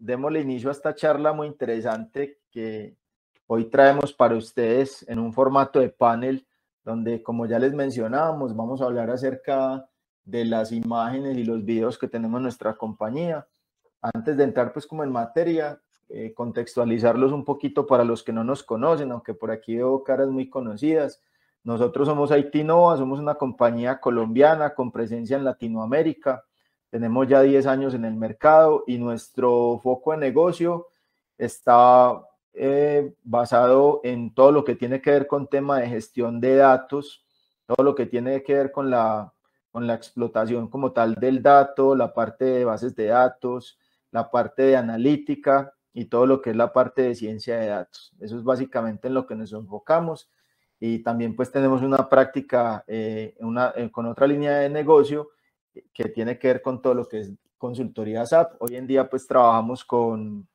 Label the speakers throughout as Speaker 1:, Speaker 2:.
Speaker 1: démosle inicio a esta charla muy interesante que hoy traemos para ustedes en un formato de panel, donde, como ya les mencionábamos, vamos a hablar acerca de las imágenes y los videos que tenemos en nuestra compañía. Antes de entrar pues como en materia, contextualizarlos un poquito para los que no nos conocen, aunque por aquí veo caras muy conocidas. Nosotros somos IT Nova, somos una compañía colombiana con presencia en Latinoamérica. Tenemos ya 10 años en el mercado y nuestro foco de negocio está basado en todo lo que tiene que ver con tema de gestión de datos, todo lo que tiene que ver con la explotación como tal del dato, la parte de bases de datos, la parte de analítica y todo lo que es la parte de ciencia de datos. Eso es básicamente en lo que nos enfocamos. Y también pues tenemos una práctica con otra línea de negocio que tiene que ver con todo lo que es consultoría SAP. Hoy en día pues trabajamos con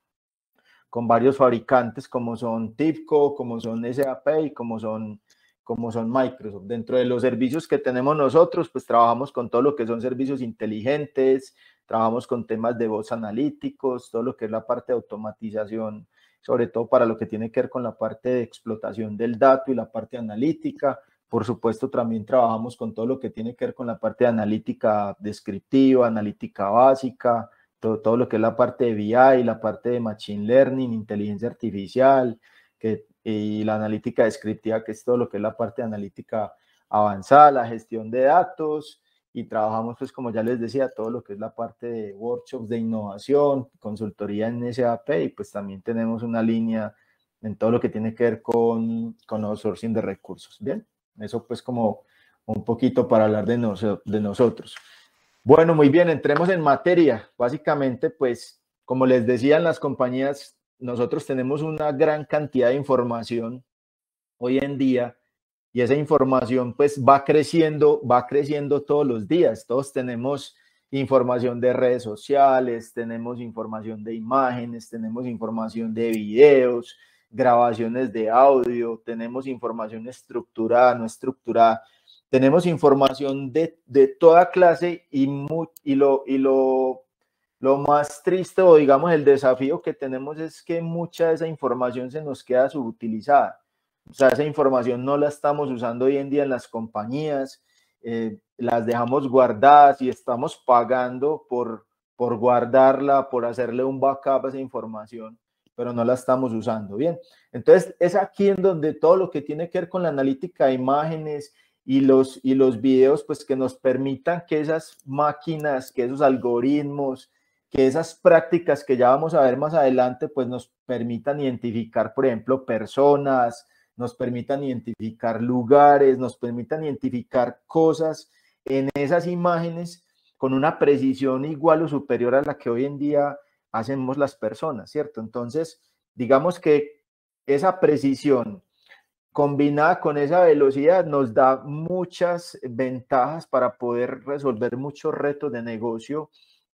Speaker 1: varios fabricantes como son TIBCO, como son SAP y como son Microsoft. Dentro de los servicios que tenemos nosotros, pues trabajamos con todo lo que son servicios inteligentes, trabajamos con temas de voz analíticos, todo lo que es la parte de automatización, sobre todo para lo que tiene que ver con la parte de explotación del dato y la parte analítica. Por supuesto, también trabajamos con todo lo que tiene que ver con la parte de analítica descriptiva, analítica básica, todo lo que es la parte de BI, la parte de Machine Learning, inteligencia artificial, y la analítica descriptiva, que es todo lo que es la parte de analítica avanzada, la gestión de datos, y trabajamos, pues como ya les decía, todo lo que es la parte de workshops de innovación, consultoría en SAP, y pues también tenemos una línea en todo lo que tiene que ver con outsourcing de recursos. Bien, eso pues como un poquito para hablar de nosotros. Bueno, muy bien, entremos en materia. Básicamente, pues, como les decía, en las compañías, nosotros tenemos una gran cantidad de información hoy en día y esa información, pues, va creciendo todos los días. Todos tenemos información de redes sociales, tenemos información de imágenes, tenemos información de videos, grabaciones de audio, tenemos información estructurada, no estructurada. Tenemos información de toda clase y lo más triste o digamos el desafío que tenemos es que mucha de esa información se nos queda subutilizada. O sea, esa información no la estamos usando hoy en día en las compañías, las dejamos guardadas y estamos pagando por guardarla, por hacerle un backup a esa información, pero no la estamos usando. Bien, entonces es aquí en donde todo lo que tiene que ver con la analítica de imágenes y los videos, pues que nos permitan que esas máquinas, que esos algoritmos, que esas prácticas que ya vamos a ver más adelante, pues nos permitan identificar, por ejemplo, personas, nos permitan identificar lugares, nos permitan identificar cosas en esas imágenes con una precisión igual o superior a la que hoy en día hacemos las personas, ¿cierto? Entonces, digamos que esa precisión combinada con esa velocidad nos da muchas ventajas para poder resolver muchos retos de negocio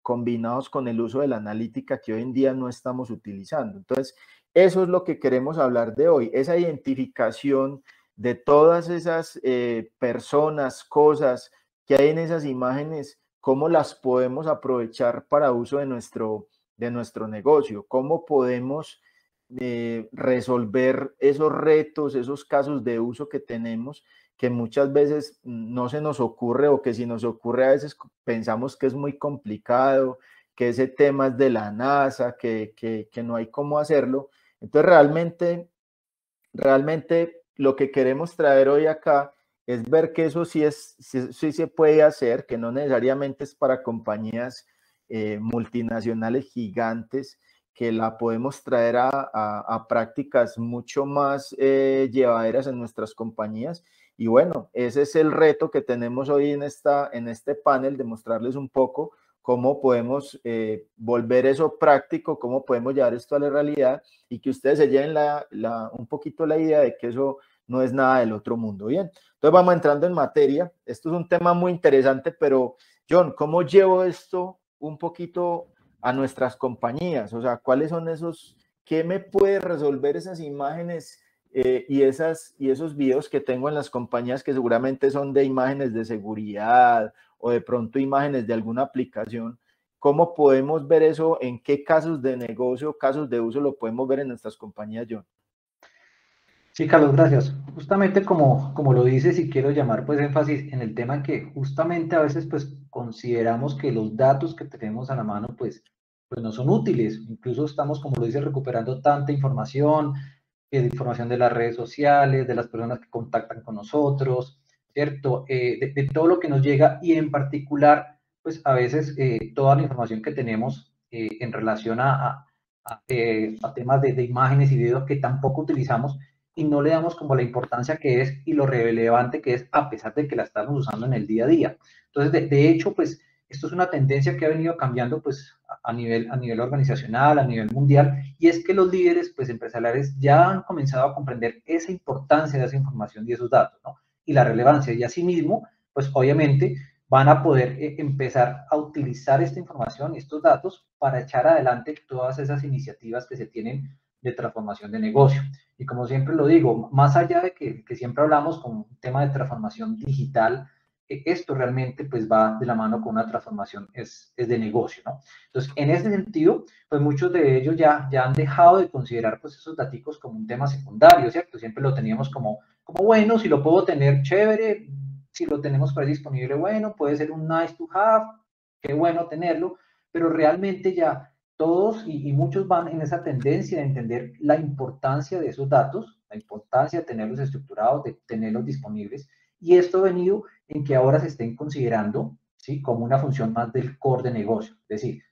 Speaker 1: combinados con el uso de la analítica que hoy en día no estamos utilizando. Entonces, eso es lo que queremos hablar de hoy, esa identificación de todas esas personas, cosas que hay en esas imágenes, cómo las podemos aprovechar para uso de nuestro negocio, cómo podemos resolver esos retos, esos casos de uso que tenemos, que muchas veces no se nos ocurre o que si nos ocurre a veces pensamos que es muy complicado, que ese tema es de la NASA, que no hay cómo hacerlo. Entonces realmente lo que queremos traer hoy acá es ver que eso sí se puede hacer, que no necesariamente es para compañías multinacionales gigantes, que la podemos traer a prácticas mucho más llevaderas en nuestras compañías. Y bueno, ese es el reto que tenemos hoy en este panel, de mostrarles un poco cómo podemos volver eso práctico, cómo podemos llevar esto a la realidad y que ustedes se lleven un poquito la idea de que eso no es nada del otro mundo. Bien, entonces vamos entrando en materia. Esto es un tema muy interesante, pero John, ¿cómo llevo esto un poquito a nuestras compañías? O sea, ¿cuáles son esos, qué me puede resolver esas imágenes y esos videos que tengo en las compañías que seguramente son de imágenes de seguridad o de pronto imágenes de alguna aplicación? ¿Cómo podemos ver eso? ¿En qué casos de negocio, casos de uso lo podemos ver en nuestras compañías, John?
Speaker 2: Sí, Carlos, gracias. Justamente como lo dices y quiero llamar pues énfasis en el tema que justamente a veces pues consideramos que los datos que tenemos a la mano pues no son útiles. Incluso estamos, como lo dices, recuperando tanta información, información de las redes sociales, de las personas que contactan con nosotros, ¿cierto? De todo lo que nos llega y en particular pues a veces toda la información que tenemos en relación a temas de imágenes y videos que tampoco utilizamos y no le damos como la importancia que es y lo relevante que es a pesar de que la estamos usando en el día a día. Entonces, de hecho, pues esto es una tendencia que ha venido cambiando pues a nivel organizacional, a nivel mundial, y es que los líderes pues empresariales ya han comenzado a comprender esa importancia de esa información y esos datos, ¿no? Y la relevancia, y asimismo, pues obviamente van a poder empezar a utilizar esta información y estos datos para echar adelante todas esas iniciativas que se tienen de transformación de negocio. Y como siempre lo digo, más allá de que siempre hablamos con un tema de transformación digital, esto realmente pues va de la mano con una transformación es de negocio, ¿no? Entonces, en ese sentido, pues muchos de ellos ya han dejado de considerar pues esos datos como un tema secundario, ¿cierto? Siempre lo teníamos como bueno, si lo puedo tener, chévere, si lo tenemos por ahí disponible, bueno, puede ser un nice to have, qué bueno tenerlo, pero realmente ya todos y muchos van en esa tendencia de entender la importancia de esos datos, la importancia de tenerlos estructurados, de tenerlos disponibles, y esto ha venido en que ahora se estén considerando, ¿sí?, como una función más del core de negocio, es decir,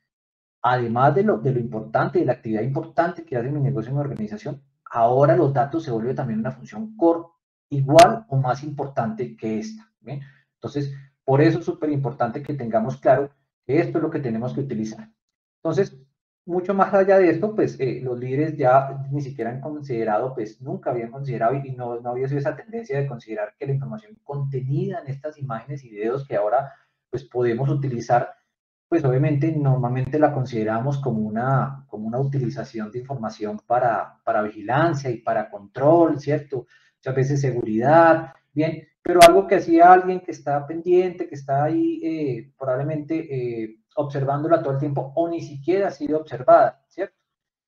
Speaker 2: además de lo importante, de la actividad importante que hace mi negocio en mi organización, ahora los datos se vuelven también una función core igual o más importante que esta. ¿Bien? Entonces, por eso es súper importante que tengamos claro que esto es lo que tenemos que utilizar. Entonces, mucho más allá de esto, pues los líderes ya ni siquiera han considerado, pues nunca habían considerado y no había sido esa tendencia de considerar que la información contenida en estas imágenes y videos que ahora pues podemos utilizar pues obviamente normalmente la consideramos como una utilización de información para vigilancia y para control, ¿cierto? Muchas veces seguridad, bien, pero algo que hacía alguien que está pendiente, que está ahí probablemente observándola todo el tiempo o ni siquiera ha sido observada, ¿cierto?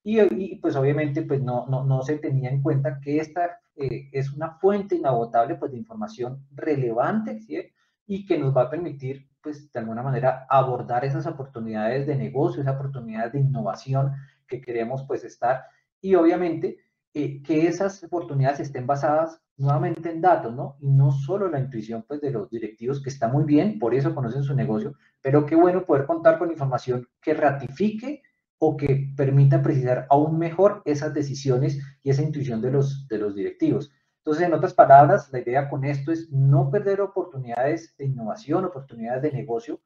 Speaker 2: Y pues obviamente pues no se tenía en cuenta que esta es una fuente inagotable pues de información relevante, ¿sí? Y que nos va a permitir pues de alguna manera abordar esas oportunidades de negocio, esas oportunidades de innovación que queremos pues estar y obviamente que esas oportunidades estén basadas nuevamente en datos, ¿no? Y no solo la intuición pues de los directivos que está muy bien, por eso conocen su negocio, pero qué bueno poder contar con información que ratifique o que permita precisar aún mejor esas decisiones y esa intuición de los directivos. Entonces, en otras palabras, la idea con esto es no perder oportunidades de innovación, oportunidades de negocio,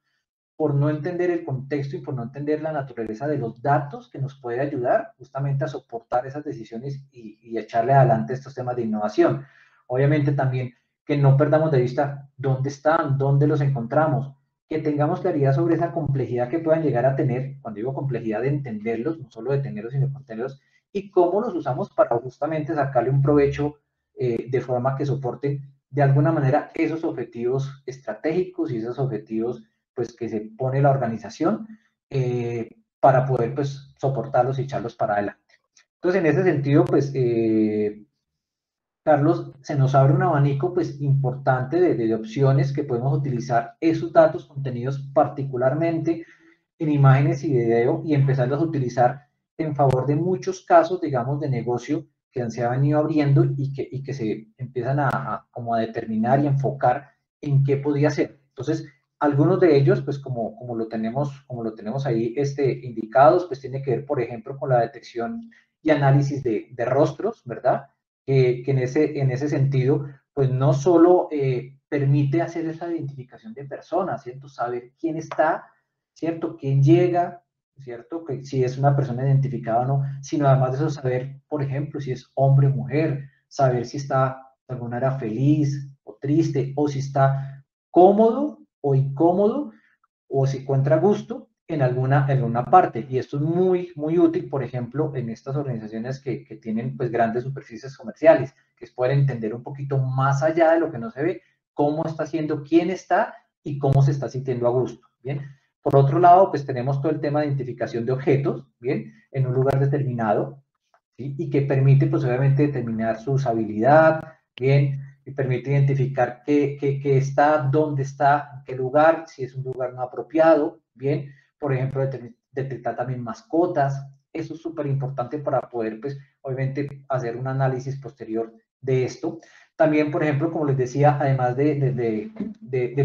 Speaker 2: por no entender el contexto y por no entender la naturaleza de los datos que nos puede ayudar justamente a soportar esas decisiones y echarle adelante estos temas de innovación. Obviamente también que no perdamos de vista dónde están, dónde los encontramos, que tengamos claridad sobre esa complejidad que puedan llegar a tener, cuando digo complejidad de entenderlos, no solo de tenerlos, sino de contenerlos, y cómo los usamos para justamente sacarle un provecho de forma que soporten de alguna manera esos objetivos estratégicos y esos objetivos pues que se pone la organización para poder pues soportarlos y echarlos para adelante. Entonces, en ese sentido, pues, Carlos, se nos abre un abanico pues importante de opciones que podemos utilizar esos datos contenidos particularmente en imágenes y video y empezarlos a utilizar en favor de muchos casos, digamos, de negocio que se han venido abriendo y que se empiezan como a determinar y enfocar en qué podía ser. Entonces, algunos de ellos, pues como lo tenemos ahí indicados, pues tiene que ver, por ejemplo, con la detección y análisis de rostros, ¿verdad? Que en ese sentido, pues no solo permite hacer esa identificación de personas, ¿cierto? Saber quién está, ¿cierto? Quién llega, ¿cierto? Que si es una persona identificada o no, sino además de eso saber, por ejemplo, si es hombre o mujer, saber si está de alguna manera feliz o triste, o si está cómodo o incómodo, o se encuentra a gusto en alguna parte. Y esto es muy, muy útil, por ejemplo, en estas organizaciones que tienen pues grandes superficies comerciales, que es poder entender un poquito más allá de lo que no se ve, cómo está haciendo, quién está y cómo se está sintiendo a gusto. Bien, Por otro lado, pues tenemos todo el tema de identificación de objetos, ¿bien? En un lugar determinado, ¿sí? Y que permite, pues obviamente, determinar su usabilidad, ¿bien? Y permite identificar qué está, dónde está, en qué lugar, si es un lugar no apropiado, ¿bien? Por ejemplo, detectar también mascotas. Eso es súper importante para poder, pues, obviamente, hacer un análisis posterior de esto. También, por ejemplo, como les decía, además de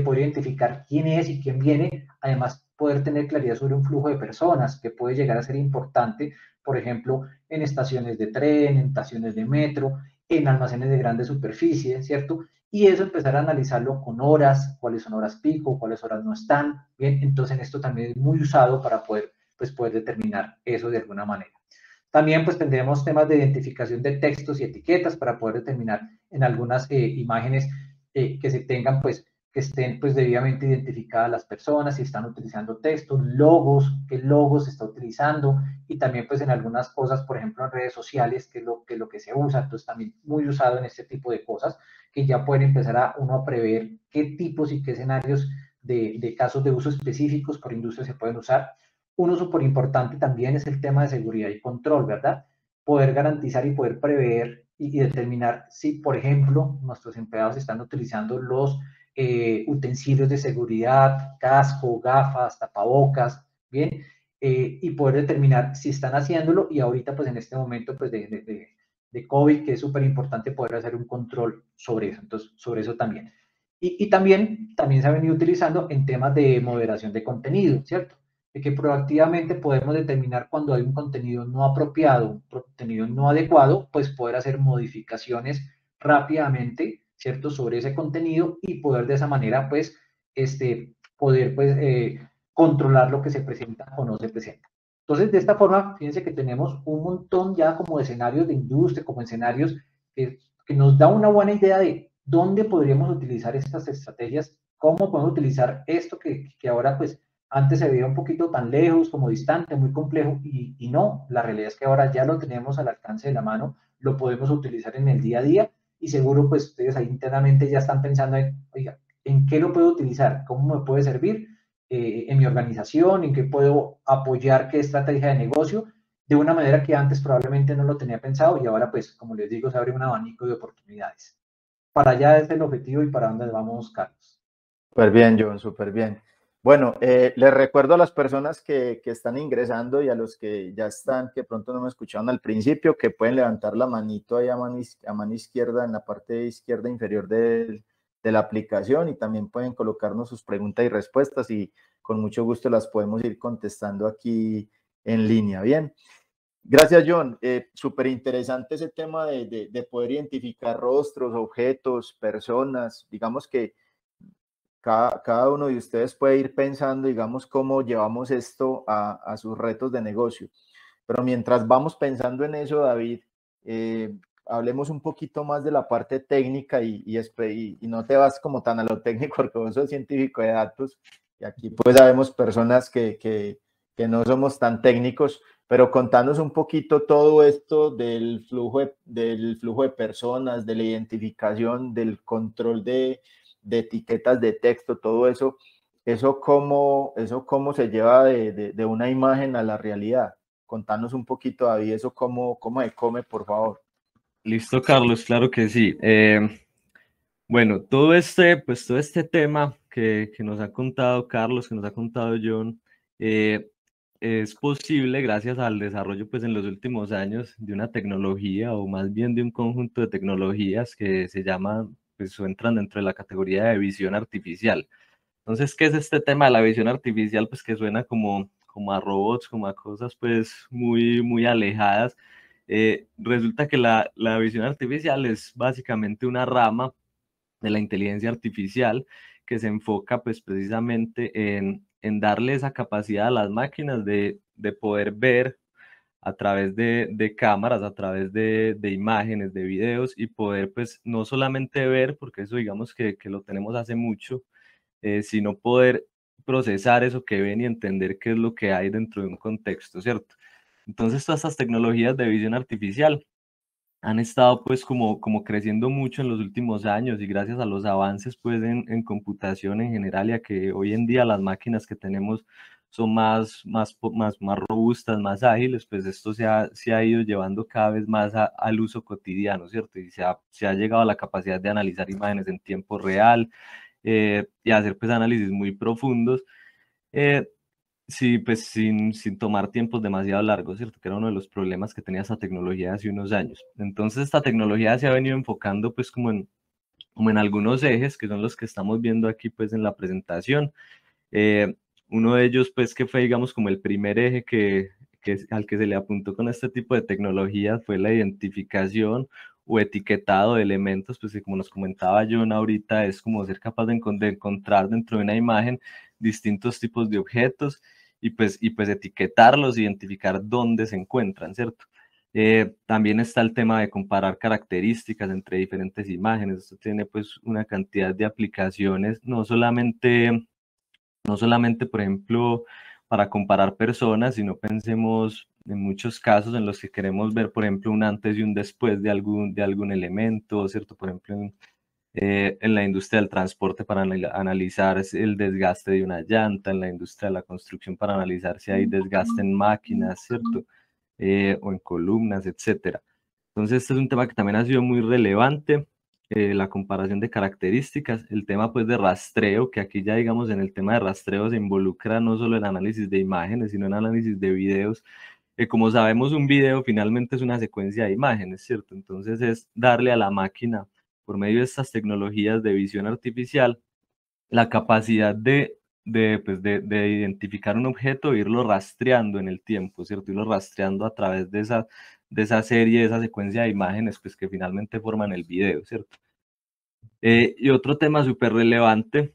Speaker 2: poder identificar quién es y quién viene, además poder tener claridad sobre un flujo de personas, que puede llegar a ser importante, por ejemplo, en estaciones de tren, en estaciones de metro, en almacenes de grande superficie, ¿cierto? Y eso empezar a analizarlo con horas, cuáles son horas pico, cuáles horas no están, ¿bien? Entonces esto también es muy usado para poder, pues, poder determinar eso de alguna manera. También pues tendremos temas de identificación de textos y etiquetas para poder determinar en algunas imágenes que se tengan pues que estén pues debidamente identificadas las personas, si están utilizando textos, logos, qué logos se está utilizando y también pues en algunas cosas, por ejemplo en redes sociales, que es lo que se usa, entonces también muy usado en este tipo de cosas, que ya pueden empezar a uno a prever qué tipos y qué escenarios de casos de uso específicos por industria se pueden usar. Uno súper importante también es el tema de seguridad y control, ¿verdad? Poder garantizar y poder prever y determinar si, por ejemplo, nuestros empleados están utilizando los utensilios de seguridad, casco, gafas, tapabocas, ¿bien? Y poder determinar si están haciéndolo y ahorita, pues en este momento, pues de COVID, que es súper importante poder hacer un control sobre eso, entonces, sobre eso también. Y también se ha venido utilizando en temas de moderación de contenido, ¿cierto? De que proactivamente podemos determinar cuando hay un contenido no apropiado, un contenido no adecuado, pues poder hacer modificaciones rápidamente, ¿cierto? Sobre ese contenido y poder de esa manera, pues, poder, pues, controlar lo que se presenta o no se presenta. Entonces, de esta forma, fíjense que tenemos un montón ya como de escenarios de industria, como escenarios que nos da una buena idea de dónde podríamos utilizar estas estrategias, cómo podemos utilizar esto que ahora, pues, antes se veía un poquito tan lejos, como distante, muy complejo, y no, la realidad es que ahora ya lo tenemos al alcance de la mano, lo podemos utilizar en el día a día, y seguro pues ustedes ahí internamente ya están pensando en, oiga, ¿en qué lo puedo utilizar? ¿Cómo me puede servir en mi organización? ¿En qué puedo apoyar qué estrategia de negocio? De una manera que antes probablemente no lo tenía pensado y ahora pues, como les digo, se abre un abanico de oportunidades. Para allá es el objetivo y para dónde vamos, Carlos.
Speaker 1: Súper bien, John, súper bien. Bueno, les recuerdo a las personas que están ingresando y a los que ya están, que pronto no me escucharon al principio, que pueden levantar la manito ahí a mano izquierda, en la parte izquierda inferior de la aplicación, y también pueden colocarnos sus preguntas y respuestas y con mucho gusto las podemos ir contestando aquí en línea. Bien. Gracias, John. Súper interesante ese tema de poder identificar rostros, objetos, personas. Digamos que cada uno de ustedes puede ir pensando, digamos, cómo llevamos esto a sus retos de negocio. Pero mientras vamos pensando en eso, David, hablemos un poquito más de la parte técnica y no te vas como tan a lo técnico porque vos sos científico de datos y aquí pues sabemos personas que no somos tan técnicos, pero contanos un poquito todo esto del flujo de personas, de la identificación, del control de etiquetas de texto, todo eso, eso cómo se lleva de una imagen a la realidad. Contanos un poquito, David, eso cómo se come, por favor.
Speaker 3: Listo, Carlos, claro que sí. Bueno, pues todo este tema que nos ha contado Carlos, que nos ha contado John, es posible gracias al desarrollo pues en los últimos años de una tecnología o más bien de un conjunto de tecnologías que se llaman, pues o entran dentro de la categoría de visión artificial. Entonces, ¿qué es este tema de la visión artificial? Pues que suena como a robots, como a cosas pues muy alejadas. Resulta que la visión artificial es básicamente una rama de la inteligencia artificial que se enfoca pues precisamente en darle esa capacidad a las máquinas de poder ver a través de cámaras, a través de imágenes, de videos y poder pues no solamente ver, porque eso digamos que lo tenemos hace mucho, sino poder procesar eso que ven y entender qué es lo que hay dentro de un contexto, ¿cierto? Entonces todas estas tecnologías de visión artificial han estado pues como creciendo mucho en los últimos años, y gracias a los avances pues en computación en general, y a que hoy en día las máquinas que tenemos son más robustas, más ágiles, pues esto se ha ido llevando cada vez más al uso cotidiano, ¿cierto? Y se ha llegado a la capacidad de analizar imágenes en tiempo real, y hacer pues análisis muy profundos. Sí, pues sin tomar tiempos demasiado largos, ¿cierto? Que era uno de los problemas que tenía esta tecnología hace unos años. Entonces esta tecnología se ha venido enfocando pues como en algunos ejes, que son los que estamos viendo aquí pues en la presentación. Uno de ellos pues que fue digamos como el primer eje al que se le apuntó con este tipo de tecnologías fue la identificación o etiquetado de elementos, pues que como nos comentaba John ahorita, es como ser capaz de encontrar dentro de una imagen distintos tipos de objetos, y pues etiquetarlos, identificar dónde se encuentran, ¿cierto? También está el tema de comparar características entre diferentes imágenes. Esto tiene pues una cantidad de aplicaciones, no solamente, por ejemplo, para comparar personas, sino pensemos en muchos casos en los que queremos ver, por ejemplo, un antes y un después de algún elemento, ¿cierto? Por ejemplo, en la industria del transporte para analizar el desgaste de una llanta, en la industria de la construcción para analizar si hay desgaste en máquinas, ¿cierto? O en columnas, etcétera. Entonces, este es un tema que también ha sido muy relevante, la comparación de características, el tema pues de rastreo, que aquí ya digamos en el tema de rastreo se involucra no solo el análisis de imágenes, sino el análisis de videos. Como sabemos, un video finalmente es una secuencia de imágenes, ¿cierto? Entonces es darle a la máquina, por medio de estas tecnologías de visión artificial, la capacidad de identificar un objeto e irlo rastreando en el tiempo, ¿cierto? Irlo rastreando a través de esa serie, de esa secuencia de imágenes, pues que finalmente forman el video, ¿cierto? Y otro tema súper relevante,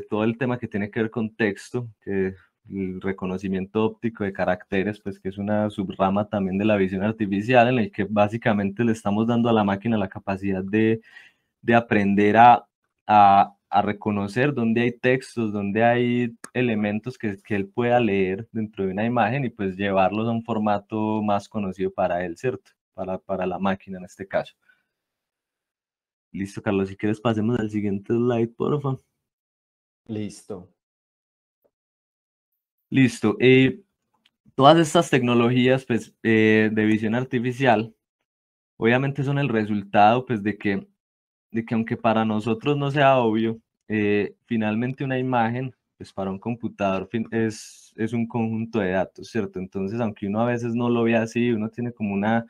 Speaker 3: todo el tema que tiene que ver con texto, que el reconocimiento óptico de caracteres, pues que es una subrama también de la visión artificial, en el que básicamente le estamos dando a la máquina la capacidad de aprender a reconocer dónde hay textos, dónde hay elementos que él pueda leer dentro de una imagen, y pues llevarlos a un formato más conocido para él, ¿cierto? Para la máquina en este caso. Listo, Carlos, si quieres pasemos al siguiente slide, por favor.
Speaker 1: Listo.
Speaker 3: Listo. Todas estas tecnologías pues, de visión artificial, obviamente son el resultado pues, de que aunque para nosotros no sea obvio, finalmente una imagen, pues para un computador es un conjunto de datos, ¿cierto? Entonces, aunque uno a veces no lo ve así, uno tiene como una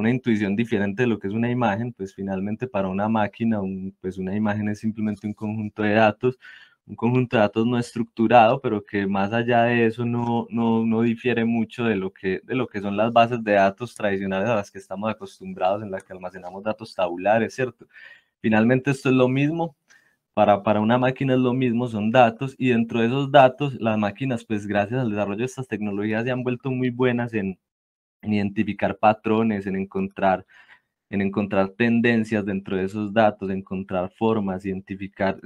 Speaker 3: intuición diferente de lo que es una imagen, pues finalmente para una máquina, pues una imagen es simplemente un conjunto de datos, no estructurado, pero que más allá de eso no difiere mucho de lo que son las bases de datos tradicionales a las que estamos acostumbrados, en las que almacenamos datos tabulares, ¿cierto? Finalmente esto es lo mismo, para una máquina es lo mismo, son datos, y dentro de esos datos las máquinas, pues gracias al desarrollo de estas tecnologías, se han vuelto muy buenas en identificar patrones, en encontrar tendencias dentro de esos datos, encontrar formas, identificar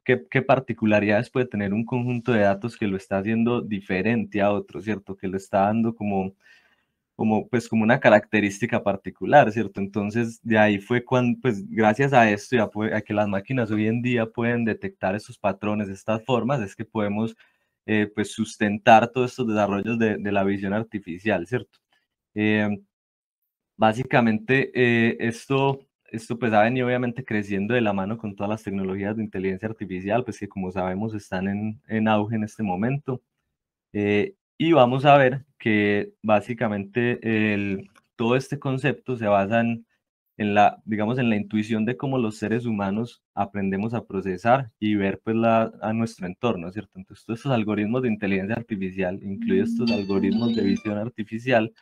Speaker 3: qué particularidades puede tener un conjunto de datos que lo está haciendo diferente a otro, ¿cierto? Que lo está dando como como una característica particular, ¿cierto? Entonces, de ahí fue cuando, pues gracias a esto y a que las máquinas hoy en día pueden detectar estos patrones, estas formas, es que podemos pues sustentar todos estos desarrollos de la visión artificial, ¿cierto? Básicamente, esto pues ha venido obviamente creciendo de la mano con todas las tecnologías de inteligencia artificial, pues que como sabemos están en auge en este momento. Y vamos a ver que básicamente todo este concepto se basa digamos, en la intuición de cómo los seres humanos aprendemos a procesar y ver pues, a nuestro entorno, ¿cierto? Entonces, todos estos algoritmos de inteligencia artificial, incluidos estos algoritmos de visión artificial,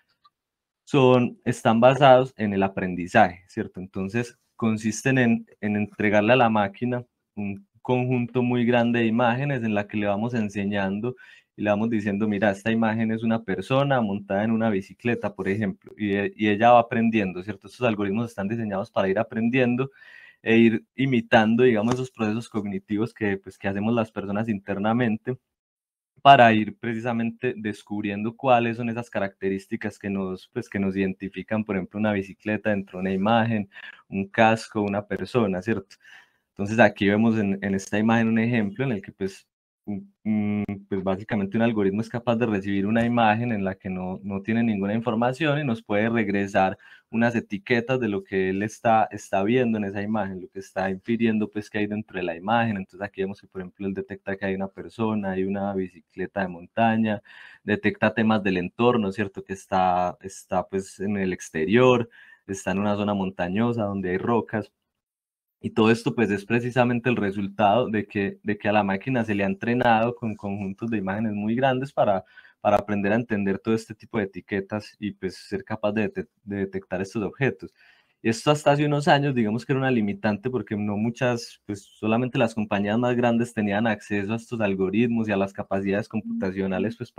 Speaker 3: están basados en el aprendizaje, ¿cierto? Entonces, consisten en entregarle a la máquina un conjunto muy grande de imágenes en la que le vamos enseñando y le vamos diciendo, mira, esta imagen es una persona montada en una bicicleta, por ejemplo, y ella va aprendiendo, ¿cierto? Estos algoritmos están diseñados para ir aprendiendo e ir imitando, digamos, esos procesos cognitivos que hacemos las personas internamente, para ir precisamente descubriendo cuáles son esas características que pues, que nos identifican, por ejemplo, una bicicleta dentro de una imagen, un casco, una persona, ¿cierto? Entonces aquí vemos en esta imagen un ejemplo en el que pues pues básicamente un algoritmo es capaz de recibir una imagen en la que no tiene ninguna información y nos puede regresar unas etiquetas de lo que él está viendo en esa imagen, lo que está infiriendo pues que hay dentro de la imagen. Entonces aquí vemos que por ejemplo él detecta que hay una persona, hay una bicicleta de montaña, detecta temas del entorno, ¿cierto? Que está pues en el exterior, está en una zona montañosa donde hay rocas. Y todo esto pues es precisamente el resultado de que a la máquina se le ha entrenado con conjuntos de imágenes muy grandes para aprender a entender todo este tipo de etiquetas y pues ser capaz de detectar estos objetos. Y esto hasta hace unos años digamos que era una limitante porque no muchas, pues solamente las compañías más grandes tenían acceso a estos algoritmos y a las capacidades computacionales pues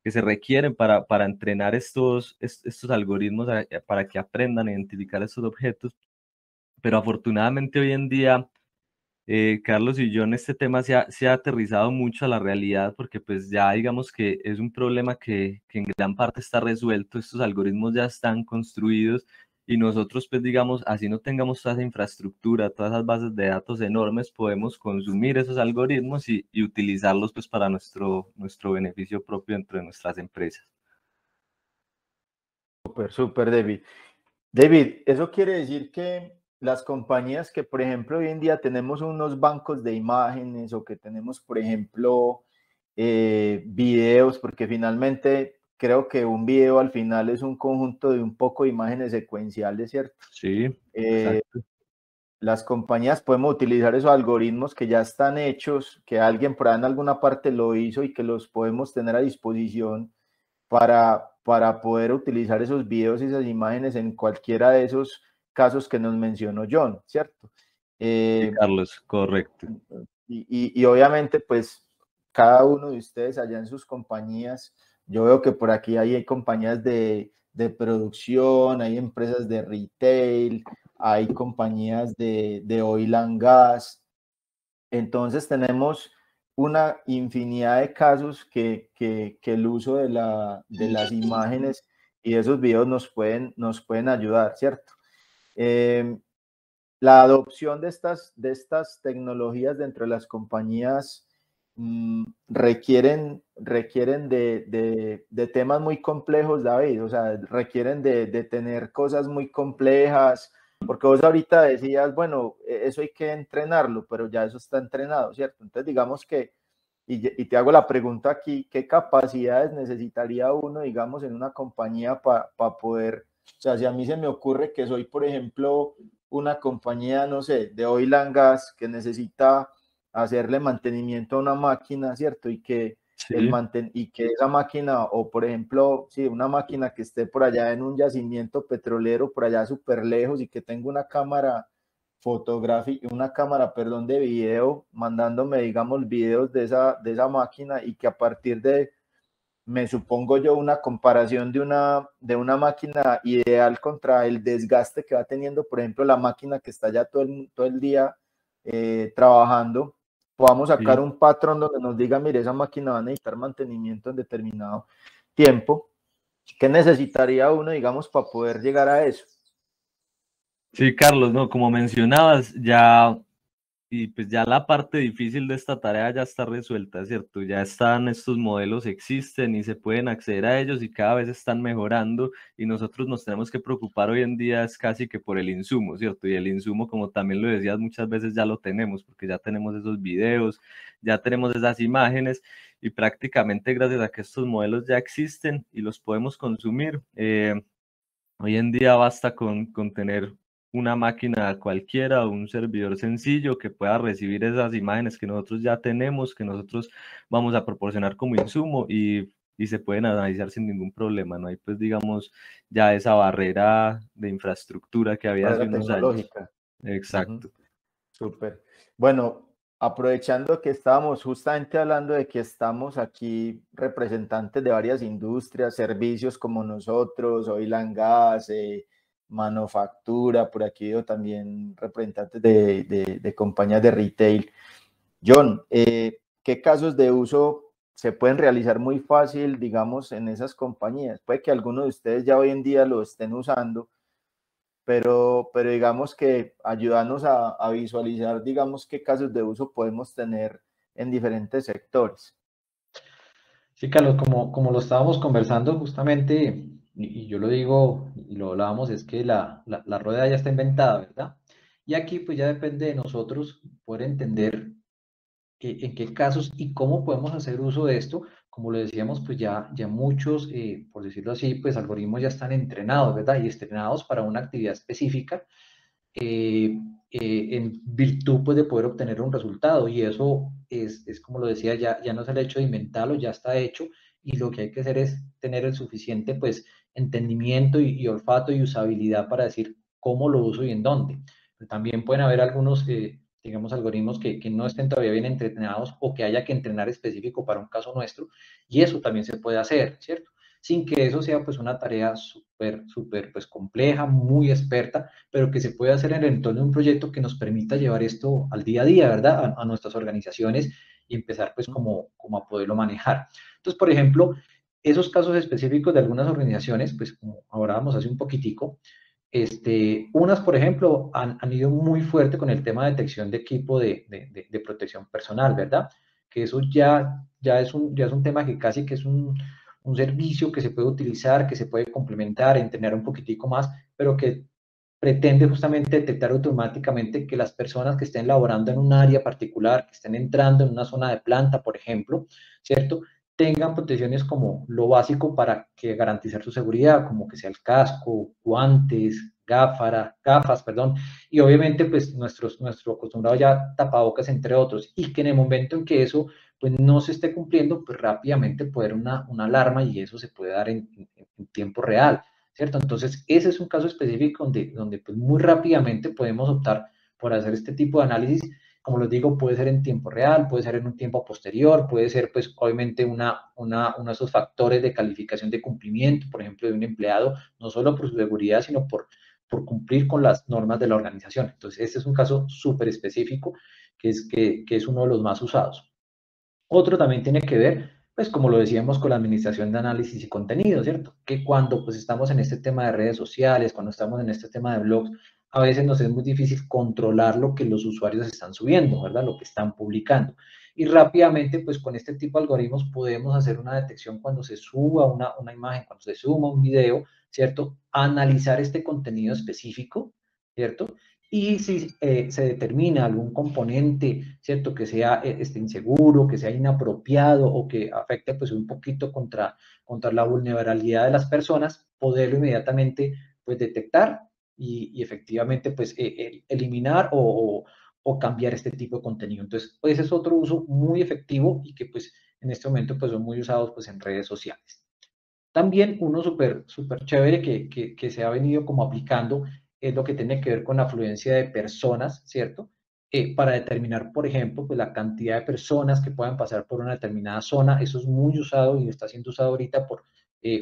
Speaker 3: que se requieren para entrenar estos algoritmos para que aprendan a identificar estos objetos. Pero afortunadamente hoy en día, Carlos y yo en este tema se ha aterrizado mucho a la realidad porque pues ya digamos que es un problema que en gran parte está resuelto, estos algoritmos ya están construidos y nosotros pues digamos, así no tengamos toda esa infraestructura, todas esas bases de datos enormes, podemos consumir esos algoritmos y utilizarlos pues para nuestro beneficio propio dentro de nuestras empresas.
Speaker 1: Súper, súper, David. David, eso quiere decir que las compañías que, por ejemplo, hoy en día tenemos unos bancos de imágenes o que tenemos, por ejemplo, videos, porque finalmente creo que un video al final es un conjunto de un poco de imágenes secuenciales, ¿cierto?
Speaker 3: Sí, exacto.
Speaker 1: Las compañías podemos utilizar esos algoritmos que ya están hechos, que alguien por ahí en alguna parte lo hizo y que los podemos tener a disposición para poder utilizar esos videos y esas imágenes en cualquiera de esos casos que nos mencionó John, ¿cierto?
Speaker 3: Sí, Carlos, correcto.
Speaker 1: Y obviamente, pues, cada uno de ustedes allá en sus compañías, yo veo que por aquí hay compañías de producción, hay empresas de retail, hay compañías de oil and gas. Entonces tenemos una infinidad de casos que el uso de las imágenes y de esos videos nos pueden ayudar, ¿cierto? La adopción de estas tecnologías dentro de las compañías requieren de temas muy complejos, David, o sea, requieren de tener cosas muy complejas, porque vos ahorita decías, bueno, eso hay que entrenarlo, pero ya eso está entrenado, ¿cierto? Entonces, digamos que, y te hago la pregunta aquí, ¿qué capacidades necesitaría uno, digamos, en una compañía para poder, o sea, si a mí se me ocurre que soy, por ejemplo, una compañía, no sé, de oil and gas que necesita hacerle mantenimiento a una máquina, ¿cierto? Y que,
Speaker 3: sí.
Speaker 1: y que esa máquina, o por ejemplo, sí, una máquina que esté por allá en un yacimiento petrolero, por allá súper lejos y que tenga una cámara fotográfica, perdón, de video, mandándome, digamos, videos de esa máquina y que a partir de, me supongo yo, una comparación de una máquina ideal contra el desgaste que va teniendo, por ejemplo, la máquina que está ya todo el día trabajando, podamos sacar un patrón donde nos diga, mire, esa máquina va a necesitar mantenimiento en determinado tiempo. ¿Qué necesitaría uno, digamos, para poder llegar a eso?
Speaker 3: Sí, Carlos, no, como mencionabas, y pues ya la parte difícil de esta tarea ya está resuelta, ¿cierto? Ya están, estos modelos existen y se pueden acceder a ellos y cada vez están mejorando y nosotros nos tenemos que preocupar hoy en día es casi que por el insumo, ¿cierto? Y el insumo, como también lo decías, muchas veces ya lo tenemos porque ya tenemos esos videos, ya tenemos esas imágenes y prácticamente gracias a que estos modelos ya existen y los podemos consumir, hoy en día basta con tener una máquina cualquiera o un servidor sencillo que pueda recibir esas imágenes que nosotros ya tenemos, que nosotros vamos a proporcionar como insumo y se pueden analizar sin ningún problema. No hay, pues, digamos, ya esa barrera de infraestructura que había hace unos años. Exacto.
Speaker 1: Súper. Bueno, aprovechando que estábamos justamente hablando de que estamos aquí representantes de varias industrias, servicios como nosotros, oil and gas, manufactura, por aquí veo también representantes de compañías de retail. John, ¿qué casos de uso se pueden realizar muy fácil, digamos, en esas compañías. Puede que algunos de ustedes ya hoy en día lo estén usando, pero digamos que ayudarnos a visualizar, digamos, qué casos de uso podemos tener en diferentes sectores.
Speaker 2: Sí, Carlos, como lo estábamos conversando justamente, y yo lo digo y lo hablábamos, es que la rueda ya está inventada, ¿verdad? Y aquí pues ya depende de nosotros poder entender en qué casos y cómo podemos hacer uso de esto. Como lo decíamos, pues ya muchos, por decirlo así, pues algoritmos ya están entrenados, ¿verdad? Y entrenados para una actividad específica eh, en virtud pues, de poder obtener un resultado. Y eso es como lo decía, ya no es el hecho de inventarlo, ya está hecho. Y lo que hay que hacer es tener el suficiente pues, entendimiento y olfato y usabilidad para decir cómo lo uso y en dónde. Pero también pueden haber algunos, digamos, algoritmos que no estén todavía bien entrenados o que haya que entrenar específico para un caso nuestro. Y eso también se puede hacer, ¿cierto? Sin que eso sea pues una tarea súper pues compleja, muy experta, pero que se puede hacer en el entorno de un proyecto que nos permita llevar esto al día a día, ¿verdad? A nuestras organizaciones y empezar pues como a poderlo manejar. Entonces, por ejemplo, esos casos específicos de algunas organizaciones, pues como hablábamos hace un poquitico, unas, por ejemplo, han ido muy fuerte con el tema de detección de equipo de protección personal, ¿verdad? Que eso ya es un tema que casi que es un servicio que se puede utilizar, que se puede complementar, entrenar un poquitico más, pero que pretende justamente detectar automáticamente que las personas que estén laborando en un área particular, que estén entrando en una zona de planta, por ejemplo, ¿cierto? Tengan protecciones como lo básico para que garantizar su seguridad, como que sea el casco, guantes, gafas, perdón, y obviamente pues nuestro acostumbrado ya tapabocas entre otros, y que en el momento en que eso pues no se esté cumpliendo, pues rápidamente puede haber una alarma y eso se puede dar en tiempo real. ¿Cierto? Entonces, ese es un caso específico donde pues, muy rápidamente podemos optar por hacer este tipo de análisis. Como les digo, puede ser en tiempo real, puede ser en un tiempo posterior, puede ser, pues, obviamente, uno de esos factores de calificación de cumplimiento, por ejemplo, de un empleado, no solo por su seguridad, sino por cumplir con las normas de la organización. Entonces, este es un caso súper específico que es uno de los más usados. Otro también tiene que ver, pues como lo decíamos, con la administración de análisis y contenido, ¿cierto? Que cuando pues estamos en este tema de redes sociales, cuando estamos en este tema de blogs, a veces nos es muy difícil controlar lo que los usuarios están subiendo, ¿verdad? Lo que están publicando. Y rápidamente, pues con este tipo de algoritmos podemos hacer una detección cuando se suba una imagen, cuando se suba un video, ¿cierto? Analizar este contenido específico, ¿cierto? Y si se determina algún componente, ¿cierto? Que sea inseguro, que sea inapropiado o que afecte pues un poquito contra la vulnerabilidad de las personas, poderlo inmediatamente pues detectar y efectivamente pues eliminar o cambiar este tipo de contenido. Entonces, pues, ese es otro uso muy efectivo y que pues en este momento pues son muy usados pues en redes sociales. También uno súper chévere que se ha venido como aplicando es lo que tiene que ver con la afluencia de personas, ¿cierto? Para determinar, por ejemplo, pues la cantidad de personas que puedan pasar por una determinada zona. Eso es muy usado y está siendo usado ahorita por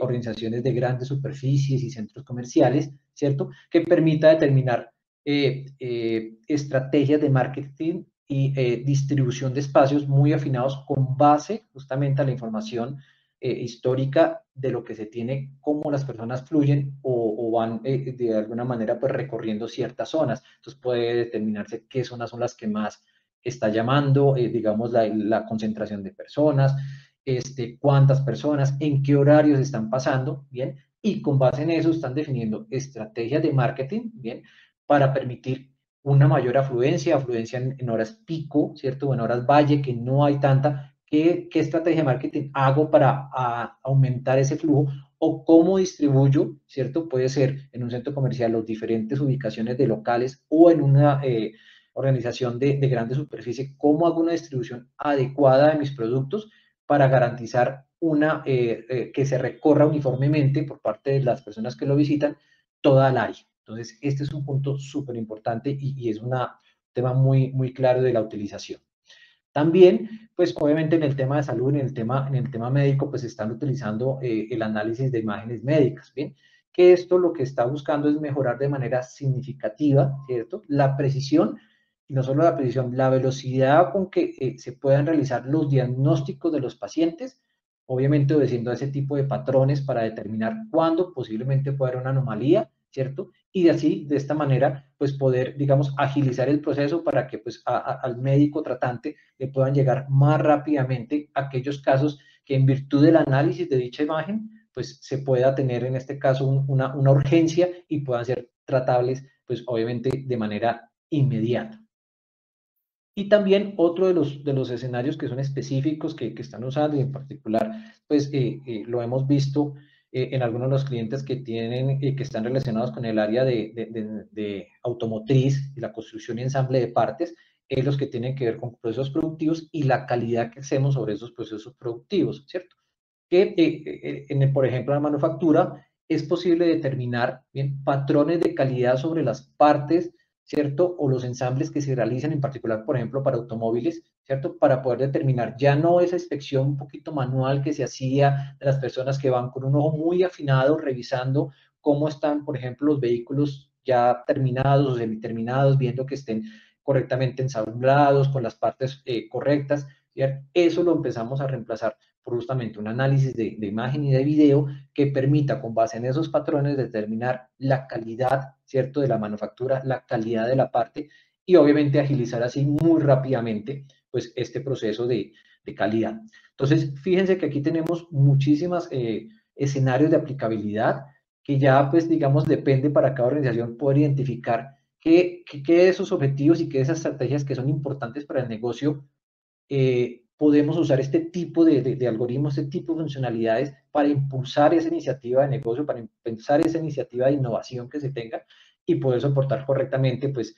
Speaker 2: organizaciones de grandes superficies y centros comerciales, ¿cierto? Que permita determinar estrategias de marketing y distribución de espacios muy afinados con base justamente a la información histórica de lo que se tiene, cómo las personas fluyen o van de alguna manera pues recorriendo ciertas zonas. Entonces puede determinarse qué zonas son las que más está llamando, digamos, la concentración de personas, cuántas personas, en qué horarios están pasando, ¿bien? Y con base en eso están definiendo estrategias de marketing, ¿bien? Para permitir una mayor afluencia en horas pico, ¿cierto? O en horas valle, que no hay tanta. ¿Qué estrategia de marketing hago para aumentar ese flujo? O cómo distribuyo, ¿cierto? Puede ser en un centro comercial, las diferentes ubicaciones de locales o en una organización de grande superficie, cómo hago una distribución adecuada de mis productos para garantizar que se recorra uniformemente por parte de las personas que lo visitan toda el área. Entonces, este es un punto súper importante y es un tema muy claro de la utilización. También, pues obviamente en el tema de salud, en el tema médico, pues están utilizando el análisis de imágenes médicas, ¿bien? Que esto lo que está buscando es mejorar de manera significativa, ¿cierto? La precisión y no solo la precisión, la velocidad con que se puedan realizar los diagnósticos de los pacientes, obviamente obedeciendo a ese tipo de patrones para determinar cuándo posiblemente puede haber una anomalía, ¿cierto? Y así, de esta manera, pues poder, digamos, agilizar el proceso para que pues al médico tratante le puedan llegar más rápidamente aquellos casos que en virtud del análisis de dicha imagen, pues se pueda tener en este caso una urgencia y puedan ser tratables, pues obviamente de manera inmediata. Y también otro de los escenarios que son específicos que están usando, y en particular, pues lo hemos visto en algunos de los clientes que tienen, que están relacionados con el área de automotriz y la construcción y ensamble de partes, es los que tienen que ver con procesos productivos y la calidad que hacemos sobre esos procesos productivos, ¿cierto? Que, por ejemplo, en la manufactura es posible determinar bien patrones de calidad sobre las partes, ¿cierto? O los ensambles que se realizan en particular, por ejemplo, para automóviles, ¿cierto? Para poder determinar ya no esa inspección un poquito manual que se hacía de las personas que van con un ojo muy afinado revisando cómo están, por ejemplo, los vehículos ya terminados o semiterminados, viendo que estén correctamente ensamblados, con las partes correctas, ¿cierto? Eso lo empezamos a reemplazar por justamente un análisis de imagen y de video que permita, con base en esos patrones, determinar la calidad, ¿cierto?, de la manufactura, la calidad de la parte y obviamente agilizar así muy rápidamente, pues, este proceso de calidad. Entonces, fíjense que aquí tenemos muchísimos escenarios de aplicabilidad que ya, pues, digamos, depende para cada organización poder identificar qué de esos objetivos y qué de esas estrategias que son importantes para el negocio podemos usar este tipo de algoritmos, este tipo de funcionalidades para impulsar esa iniciativa de negocio, para impulsar esa iniciativa de innovación que se tenga y poder soportar correctamente pues,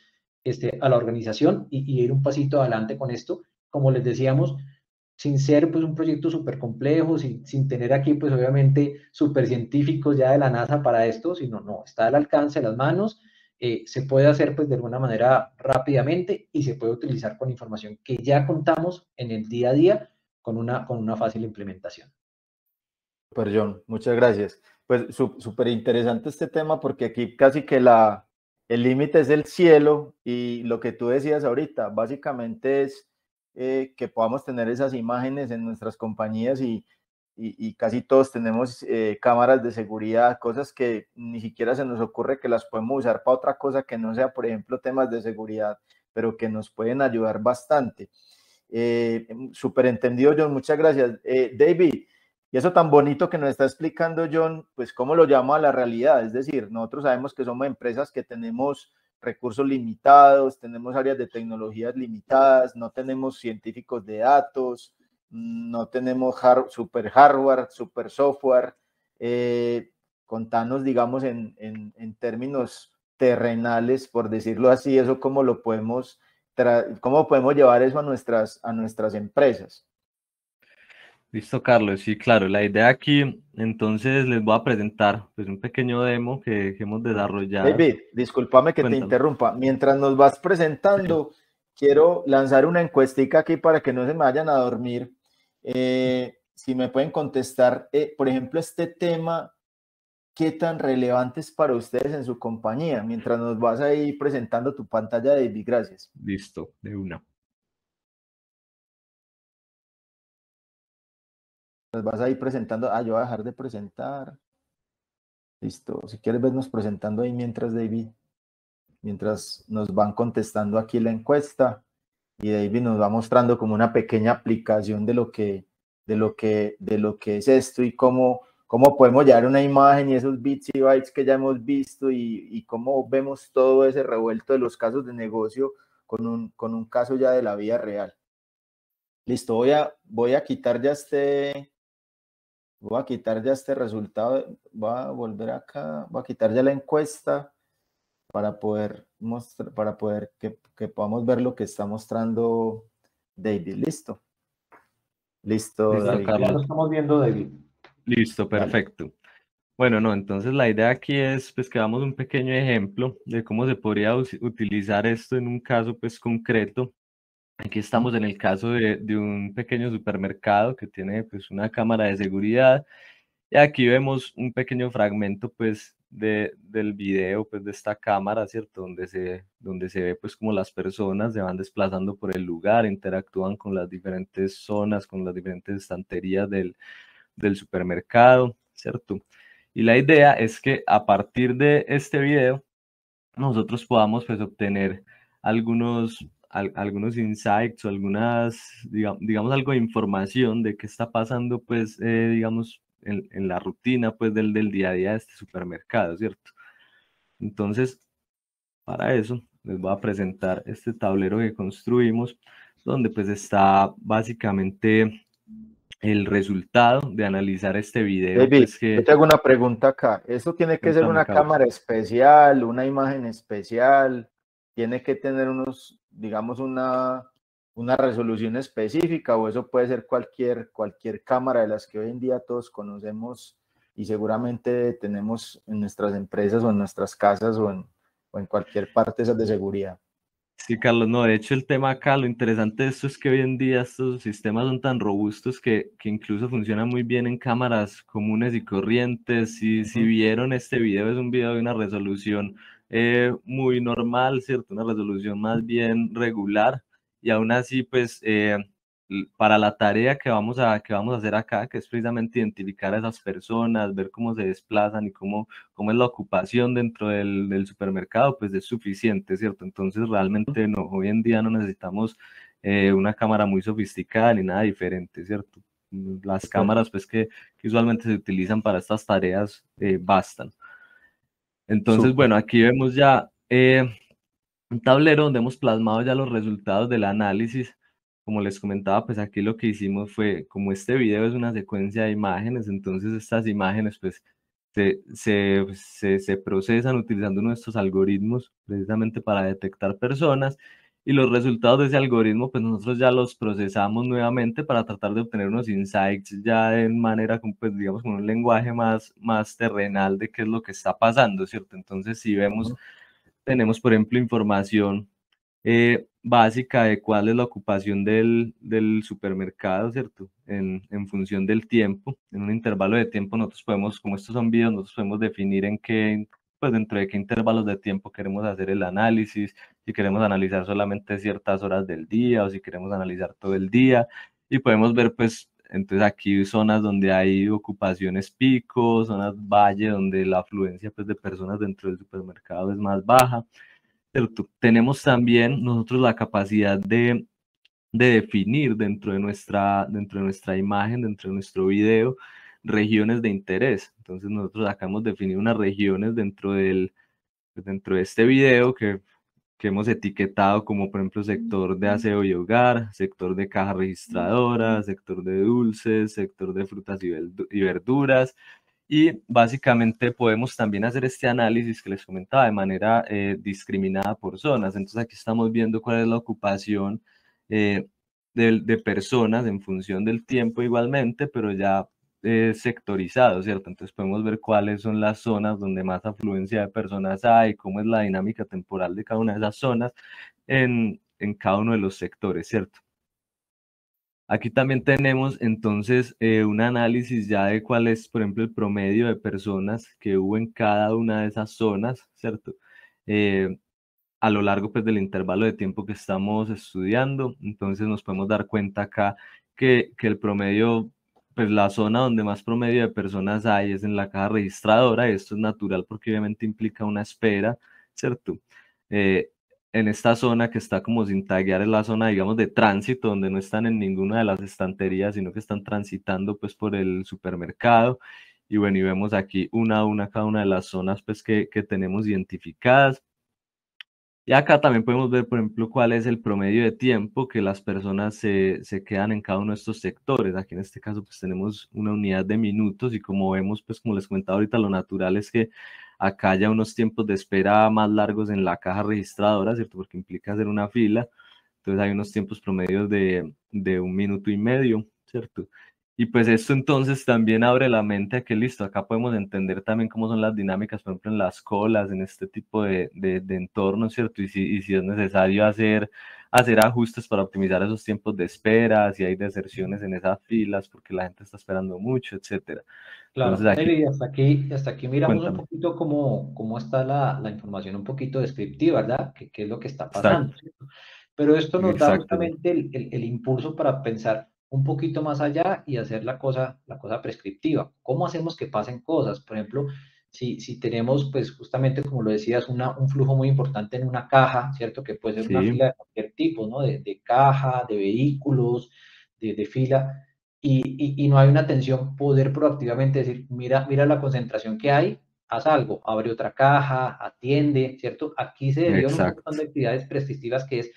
Speaker 2: a la organización y ir un pasito adelante con esto. Como les decíamos, sin ser pues un proyecto súper complejo, sin tener aquí pues obviamente súper científicos ya de la NASA para esto, sino no, está al alcance de las manos, se puede hacer pues de alguna manera rápidamente y se puede utilizar con información que ya contamos en el día a día con una fácil implementación.
Speaker 1: Super John, muchas gracias. Pues súper interesante este tema porque aquí casi que el límite es el cielo y lo que tú decías ahorita, básicamente es que podamos tener esas imágenes en nuestras compañías y casi todos tenemos cámaras de seguridad, cosas que ni siquiera se nos ocurre que las podemos usar para otra cosa que no sea, por ejemplo, temas de seguridad, pero que nos pueden ayudar bastante. Súper entendido, John, muchas gracias. David, y eso tan bonito que nos está explicando John, pues cómo lo llama a la realidad, es decir, nosotros sabemos que somos empresas que tenemos recursos limitados, tenemos áreas de tecnologías limitadas, no tenemos científicos de datos, no tenemos super hardware, super software. Contanos, digamos, en términos terrenales, por decirlo así, eso cómo lo podemos, cómo podemos llevar eso a nuestras empresas.
Speaker 3: Listo, Carlos. Sí, claro. La idea aquí, entonces, les voy a presentar pues, un pequeño demo que hemos desarrollado.
Speaker 1: David, discúlpame que
Speaker 3: Cuéntame.
Speaker 1: te interrumpa. Mientras nos vas presentando, sí, quiero lanzar una encuestica aquí para que no se me vayan a dormir. Si me pueden contestar, por ejemplo, este tema, ¿qué tan relevante es para ustedes en su compañía? Mientras nos vas ahí presentando tu pantalla, David, gracias.
Speaker 3: Listo, de una.
Speaker 1: Nos vas ahí presentando. Yo voy a dejar de presentar. Listo. Si quieres vernos presentando ahí mientras, David, mientras nos van contestando aquí la encuesta y David nos va mostrando como una pequeña aplicación de lo que es esto y cómo podemos llevar una imagen y esos bits y bytes que ya hemos visto y cómo vemos todo ese revuelto de los casos de negocio con un caso ya de la vida real. Listo, voy a quitar ya este resultado, voy a volver acá, voy a quitar ya la encuesta para poder mostrar, que podamos ver lo que está mostrando David. ¿Listo? Listo, David.
Speaker 2: Carlos. Ya lo estamos viendo, David.
Speaker 3: Listo, perfecto. Dale. Bueno, no, entonces la idea aquí es pues que damos un pequeño ejemplo de cómo se podría utilizar esto en un caso pues concreto. Aquí estamos en el caso de un pequeño supermercado que tiene pues una cámara de seguridad y aquí vemos un pequeño fragmento pues del video, pues de esta cámara, ¿cierto? Donde se ve pues como las personas se van desplazando por el lugar, interactúan con las diferentes zonas, con las diferentes estanterías del supermercado, ¿cierto? Y la idea es que a partir de este video nosotros podamos pues obtener algunos insights o algunas, digamos, algo de información de qué está pasando pues, digamos, en la rutina pues del día a día de este supermercado, ¿cierto? Entonces, para eso les voy a presentar este tablero que construimos, donde pues está básicamente el resultado de analizar este video,
Speaker 1: David,
Speaker 3: pues
Speaker 1: yo
Speaker 3: que...
Speaker 1: te hago una pregunta acá. ¿Eso tiene que ser
Speaker 3: Cuéntame,
Speaker 1: una
Speaker 3: Carlos.
Speaker 1: cámara especial, una imagen especial? ¿Tiene que tener unos, digamos, una resolución específica o eso puede ser cualquier cámara de las que hoy en día todos conocemos y seguramente tenemos en nuestras empresas o en nuestras casas o en cualquier parte esas de seguridad?
Speaker 3: Sí, Carlos, no, de hecho el tema acá, lo interesante de esto es que hoy en día estos sistemas son tan robustos que incluso funcionan muy bien en cámaras comunes y corrientes. Si vieron este video, es un video de una resolución muy normal, ¿cierto? Una resolución más bien regular y aún así, pues, para la tarea que vamos a hacer acá, que es precisamente identificar a esas personas, ver cómo se desplazan y cómo es la ocupación dentro del supermercado, pues es suficiente, ¿cierto? Entonces realmente no, hoy en día no necesitamos una cámara muy sofisticada ni nada diferente, ¿cierto? Las cámaras pues que usualmente se utilizan para estas tareas bastan. Entonces,
Speaker 1: Súper.
Speaker 3: bueno, aquí vemos ya un tablero donde hemos plasmado ya los resultados del análisis. Como les comentaba, pues aquí lo que hicimos fue, como este video es una secuencia de imágenes, entonces estas imágenes pues se procesan utilizando nuestros algoritmos precisamente para detectar personas y los resultados de ese algoritmo pues nosotros ya los procesamos nuevamente para tratar de obtener unos insights ya de manera, pues digamos, con un lenguaje más terrenal de qué es lo que está pasando, ¿cierto? Entonces si vemos, tenemos por ejemplo información básica de cuál es la ocupación del supermercado, ¿cierto? En función del tiempo, en un intervalo de tiempo, nosotros podemos, como estos son videos, nosotros podemos definir en qué, pues dentro de qué intervalos de tiempo queremos hacer el análisis, si queremos analizar solamente ciertas horas del día o si queremos analizar todo el día, y podemos ver, pues, entonces aquí zonas donde hay ocupaciones pico, zonas valle, donde la afluencia, pues, de personas dentro del supermercado es más baja. Cierto. Tenemos también nosotros la capacidad de definir dentro de nuestra imagen, dentro de nuestro video, regiones de interés. Entonces nosotros acá hemos definido unas regiones dentro de este video que hemos etiquetado como por ejemplo sector de aseo y hogar, sector de caja registradora, sector de dulces, sector de frutas y verduras. Y básicamente podemos también hacer este análisis que les comentaba de manera discriminada por zonas. Entonces aquí estamos viendo cuál es la ocupación eh, de personas en función del tiempo igualmente, pero ya sectorizado, ¿cierto? Entonces podemos ver cuáles son las zonas donde más afluencia de personas hay, cómo es la dinámica temporal de cada una de esas zonas en cada uno de los sectores, ¿cierto? Aquí también tenemos entonces un análisis ya de cuál es, por ejemplo, el promedio de personas que hubo en cada una de esas zonas, ¿cierto? A lo largo pues del intervalo de tiempo que estamos estudiando. Entonces nos podemos dar cuenta acá que el promedio, pues la zona donde más promedio de personas hay es en la caja registradora. Esto es natural porque obviamente implica una espera, ¿cierto? Eh, en esta zona que está como sin taguear es la zona, digamos, de tránsito, donde no están en ninguna de las estanterías, sino que están transitando pues por el supermercado. Y bueno, y vemos aquí una a una cada una de las zonas pues que tenemos identificadas. Y acá también podemos ver, por ejemplo, cuál es el promedio de tiempo que las personas se quedan en cada uno de estos sectores. Aquí en este caso, pues tenemos una unidad de minutos y como vemos, pues como les comentaba ahorita, lo natural es que acá haya unos tiempos de espera más largos en la caja registradora, ¿cierto? Porque implica hacer una fila. Entonces hay unos tiempos promedios de 1 minuto y medio, ¿cierto? Y pues esto entonces también abre la mente a que listo, acá podemos entender también cómo son las dinámicas, por ejemplo, en las colas, en este tipo de entornos, ¿cierto? Y si es necesario hacer ajustes para optimizar esos tiempos de espera, si hay deserciones en esas filas porque la gente está esperando mucho, etcétera.
Speaker 2: Claro,
Speaker 3: Entonces aquí,
Speaker 2: David, hasta aquí miramos un
Speaker 3: cuéntame.
Speaker 2: poquito cómo está la información un poquito descriptiva, ¿verdad? ¿Qué es lo que está pasando?
Speaker 3: Exacto,
Speaker 2: ¿Cierto? Pero esto nos da
Speaker 3: exacto, John.
Speaker 2: justamente el impulso para pensar un poquito más allá y hacer la cosa prescriptiva. ¿Cómo hacemos que pasen cosas? Por ejemplo, si tenemos, pues justamente como lo decías, un flujo muy importante en una caja, ¿cierto? Que puede ser una
Speaker 3: Sí,
Speaker 2: fila de cualquier tipo, ¿no? De caja, de vehículos, de fila y no hay una atención, poder proactivamente decir, mira la concentración que hay, haz algo, abre otra caja, atiende, ¿cierto? Aquí se derivan un montón
Speaker 3: exacto.
Speaker 2: de actividades prescriptivas que es